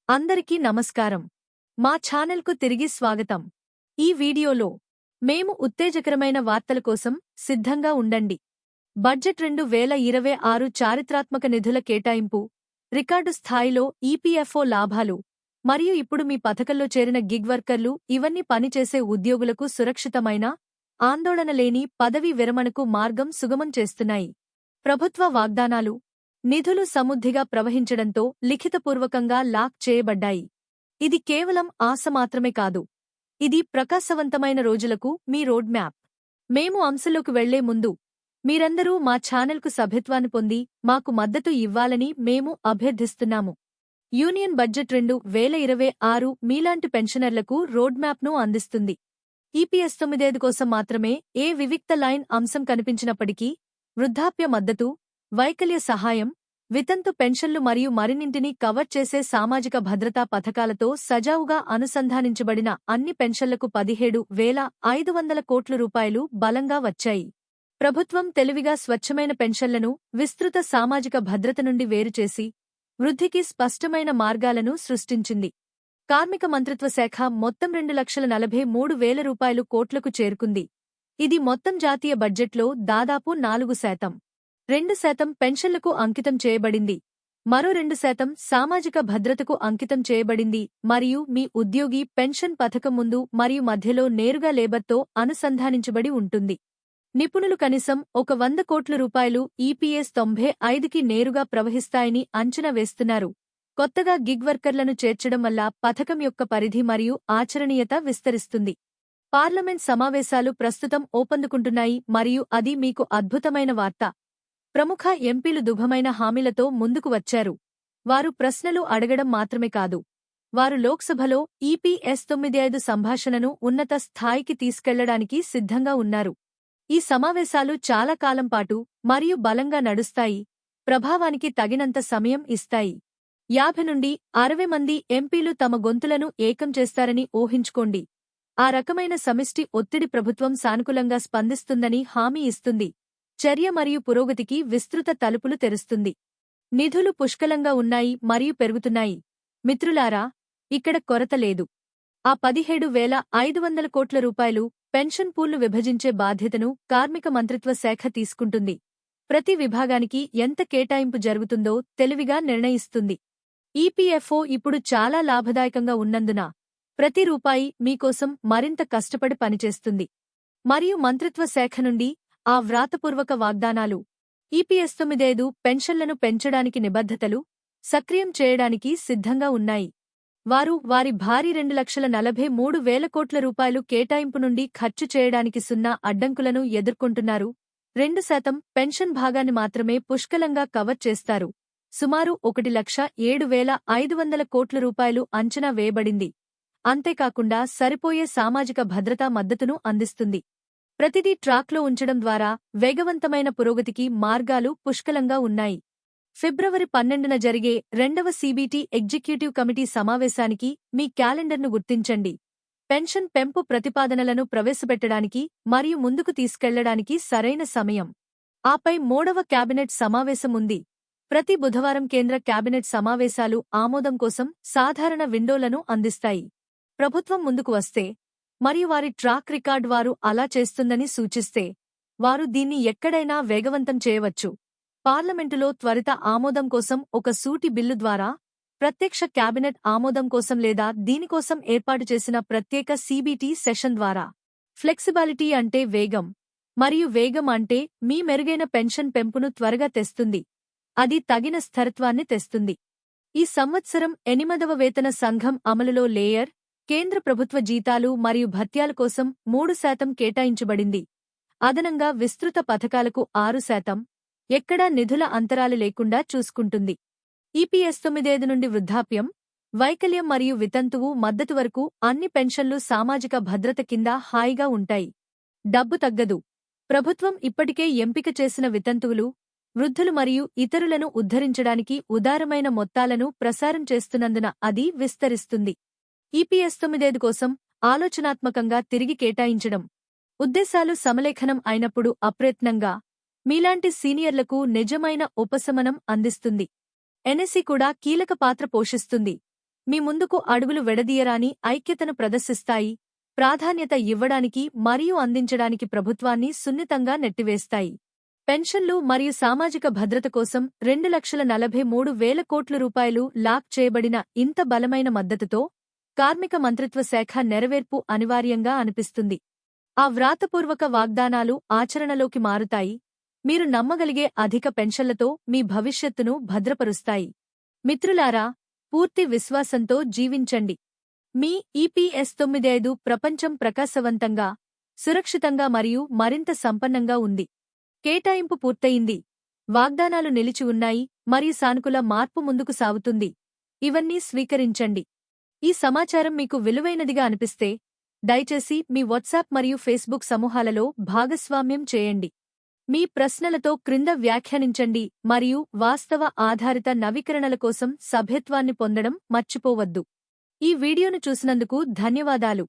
అందరికీ నమస్కారం. మా ఛానల్కు తిరిగి స్వాగతం. ఈ వీడియోలో మేము ఉత్తేజకరమైన వార్తల కోసం సిద్ధంగా ఉండండి. బడ్జెట్ 2026 చారిత్రాత్మక నిధుల కేటాయింపు, రికార్డు స్థాయిలో ఈపీఎఫ్ఓ లాభాలు, మరియు ఇప్పుడు మీ పథకంలో చేరిన గిగ్ వర్కర్లు ఇవన్నీ పనిచేసే ఉద్యోగులకు సురక్షితమైన, ఆందోళన లేని పదవీ విరమణకు మార్గం సుగమం చేస్తున్నాయి. ప్రభుత్వ వాగ్దానాలు, నిధులు సమృద్ధిగా ప్రవహించడంతో లిఖితపూర్వకంగా లాక్ చేయబడ్డాయి. ఇది కేవలం ఆశ మాత్రమే కాదు. ఇది ప్రకాశవంతమైన రోజులకు మీ రోడ్ మ్యాప్. మేము అంశంలోకి వెళ్లే ముందు మీరందరూ మా ఛానల్కు సభ్యత్వాన్ని పొంది మాకు మద్దతు ఇవ్వాలని మేము అభ్యర్థిస్తున్నాము. యూనియన్ బడ్జెట్ 2026 మీలాంటి పెన్షనర్లకు రోడ్ మ్యాప్ను అందిస్తుంది. ఈపీఎస్ 95 కోసం మాత్రమే ఏ వివిక్త లైన్ అంశం కనిపించినప్పటికీ వృద్ధాప్య మద్దతు, వైకల్య సహాయం, వితంతు పెన్షన్లు మరియు మరిన్నింటినీ కవర్ చేసే సామాజిక భద్రతా పథకాలతో సజావుగా అనుసంధానించబడిన అన్ని పెన్షన్లకు 17,500 కోట్ల రూపాయలు బలంగా వచ్చాయి. ప్రభుత్వం తెలివిగా స్వచ్ఛమైన పెన్షన్లను విస్తృత సామాజిక భద్రత నుండి వేరుచేసి వృద్ధికి స్పష్టమైన మార్గాలను సృష్టించింది. కార్మిక మంత్రిత్వ శాఖ మొత్తం 2,43,000 రూపాయలు కోట్లకు చేరుకుంది. ఇది మొత్తం జాతీయ బడ్జెట్లో దాదాపు 4%. 2% పెన్షన్లకు అంకితం చేయబడింది. మరో 2% సామాజిక భద్రతకు అంకితం చేయబడింది మరియు మీ ఉద్యోగి పెన్షన్ పథకం ముందు మరియు మధ్యలో నేరుగా లేబర్తో అనుసంధానించబడి ఉంటుంది. నిపుణులు కనీసం 100 కోట్ల రూపాయలు ఈపీఎస్ 95కి నేరుగా ప్రవహిస్తాయని అంచనా వేస్తున్నారు. కొత్తగా గిగ్ వర్కర్లను చేర్చడం వల్ల పథకం యొక్క పరిధి మరియు ఆచరణీయత విస్తరిస్తుంది. పార్లమెంట్ సమావేశాలు ప్రస్తుతం ఊపందుకుంటున్నాయి మరియు అది మీకు అద్భుతమైన వార్త. ప్రముఖ ఎంపీలు దుభమైన హామీలతో ముందుకు వచ్చారు. వారు ప్రశ్నలు అడగడం మాత్రమే కాదు, వారు లోక్సభలో ఈపీఎస్ 95 సంభాషణను ఉన్నత స్థాయికి తీసుకెళ్లడానికి సిద్ధంగా ఉన్నారు. ఈ సమావేశాలు చాలా కాలం పాటు మరియు బలంగా నడుస్తాయి, ప్రభావానికి తగినంత సమయం ఇస్తాయి. 50 నుండి 60 మంది ఎంపీలు తమ గొంతులను ఏకం చేస్తారని ఊహించుకోండి. ఆ రకమైన సమిష్టి ఒత్తిడి ప్రభుత్వం సానుకూలంగా స్పందిస్తుందని హామీ ఇస్తుంది. చర్య మరియు పురోగతికి విస్తృత తలుపులు తెరుస్తుంది. నిధులు పుష్కలంగా ఉన్నాయి మరియు పెరుగుతున్నాయి. మిత్రులారా, ఇక్కడ కొరత లేదు. ఆ 17,500 కోట్ల రూపాయలు పెన్షన్ పూల్ను విభజించే బాధ్యతను కార్మిక మంత్రిత్వ శాఖ తీసుకుంటుంది. ప్రతి విభాగానికి ఎంత కేటాయింపు జరుగుతుందో తెలివిగా నిర్ణయిస్తుంది. ఈపీఎఫ్ఓ ఇప్పుడు చాలా లాభదాయకంగా ఉన్నందున ప్రతి రూపాయి మీకోసం మరింత కష్టపడి పనిచేస్తుంది. మరియు మంత్రిత్వ శాఖ నుండి ఆ వ్రాతపూర్వక వాగ్దానాలు, ఈపీఎస్ 95 పెన్షన్లను పెంచడానికి నిబద్ధతలు, సక్రియం చేయడానికి సిద్ధంగా ఉన్నాయి. వారు వారి భారీ 2,43,000 కోట్ల రూపాయలు కేటాయింపు నుండి ఖర్చు చేయడానికి 0 అడ్డంకులను ఎదుర్కొంటున్నారు. 2% పెన్షన్ భాగాన్ని మాత్రమే పుష్కలంగా కవర్ చేస్తారు. సుమారు 1,07,500 కోట్ల రూపాయలు అంచనా వేయబడింది. అంతేకాకుండా సరిపోయే సామాజిక భద్రతా మద్దతును అందిస్తుంది. ప్రతిదీ ట్రాక్లో ఉంచడం ద్వారా వేగవంతమైన పురోగతికి మార్గాలు పుష్కలంగా ఉన్నాయి. ఫిబ్రవరి 12న జరిగే 2వ సీబీటీ ఎగ్జిక్యూటివ్ కమిటీ సమావేశానికి మీ క్యాలెండర్ను గుర్తించండి. పెన్షన్ పెంపు ప్రతిపాదనలను ప్రవేశపెట్టడానికి మరియు ముందుకు తీసుకెళ్లడానికి సరైన సమయం. ఆపై 3వ క్యాబినెట్ సమావేశం ఉంది. ప్రతి బుధవారం కేంద్ర క్యాబినెట్ సమావేశాలు ఆమోదం కోసం సాధారణ విండోలను అందిస్తాయి. ప్రభుత్వం ముందుకు వస్తే మరియు వారి ట్రాక్ రికార్డ్ వారు అలా చేస్తుందని సూచిస్తే, వారు దీన్ని ఎక్కడైనా వేగవంతం చేయవచ్చు. పార్లమెంటులో త్వరిత ఆమోదం కోసం ఒక సూటి బిల్లు ద్వారా, ప్రత్యక్ష క్యాబినెట్ ఆమోదం కోసం లేదా దీనికోసం ఏర్పాటు చేసిన ప్రత్యేక సీబీటీ సెషన్ ద్వారా. ఫ్లెక్సిబిలిటీ అంటే వేగం, మరియు వేగం అంటే మీ మెరుగైన పెన్షన్ పెంపును త్వరగా తెస్తుంది. అది తగిన స్థిరత్వాన్ని తెస్తుంది. ఈ సంవత్సరం 8వ వేతన సంఘం అమలులో లేయర్, కేంద్ర ప్రభుత్వ జీతాలు మరియు భత్యాల కోసం 3% కేటాయించబడింది. అదనంగా విస్తృత పథకాలకు 6%, ఎక్కడా నిధుల అంతరాలు లేకుండా చూసుకుంటుంది. ఈపీఎస్ 95 నుండి వృద్ధాప్యం, వైకల్యం మరియు వితంతువు మద్దతు వరకు అన్ని పెన్షన్లు సామాజిక భద్రత కింద హాయిగా ఉంటాయి. డబ్బు తగ్గదు. ప్రభుత్వం ఇప్పటికే ఎంపిక చేసిన వితంతువులు, వృద్ధులు మరియు ఇతరులను ఉద్ధరించడానికి ఉదారమైన మొత్తాలను ప్రసారం చేస్తున్నందున అది విస్తరిస్తుంది. ఈపీఎస్ 95 కోసం ఆలోచనాత్మకంగా తిరిగి కేటాయించడం, ఉద్దేశాలు సమలేఖనం అయినప్పుడు అప్రయత్నంగా, మీలాంటి సీనియర్లకు నిజమైన ఉపశమనం అందిస్తుంది. ఎన్ఎస్ఈ కూడా కీలక పాత్ర పోషిస్తుంది. మీ ముందుకు అడుగులు వెడదీయరాని ఐక్యతను ప్రదర్శిస్తాయి, ప్రాధాన్యత ఇవ్వడానికి మరియు అందించడానికి ప్రభుత్వాన్ని సున్నితంగా నెట్టివేస్తాయి. పెన్షన్లు మరియు సామాజిక భద్రత కోసం 2,43,000 కోట్ల రూపాయలు లాక్ చేయబడిన ఇంత బలమైన మద్దతుతో కార్మిక మంత్రిత్వ శాఖ నెరవేర్పు అనివార్యంగా అనిపిస్తుంది. ఆ వ్రాతపూర్వక వాగ్దానాలు ఆచరణలోకి మారుతాయి, మీరు నమ్మగలిగే అధిక పెన్షన్లతో మీ భవిష్యత్తును భద్రపరుస్తాయి. మిత్రులారా, పూర్తి విశ్వాసంతో జీవించండి. మీ ఈపీఎస్ 95 ప్రపంచం ప్రకాశవంతంగా, సురక్షితంగా మరియు మరింత సంపన్నంగా ఉంది. కేటాయింపు పూర్తయింది, వాగ్దానాలు నిలిచి ఉన్నాయి మరియు సానుకూల మార్పు ముందుకు సాగుతుంది. ఇవన్నీ స్వీకరించండి. ఈ సమాచారం మీకు విలువైనదిగా అనిపిస్తే దయచేసి మీ వాట్సాప్ మరియు ఫేస్బుక్ సమూహాలలో భాగస్వామ్యం చేయండి. మీ ప్రశ్నలతో క్రింద వ్యాఖ్యానించండి మరియు వాస్తవ ఆధారిత నవీకరణల కోసం సభ్యత్వాన్ని పొందడం మర్చిపోవద్దు. ఈ వీడియోను చూసినందుకు ధన్యవాదాలు.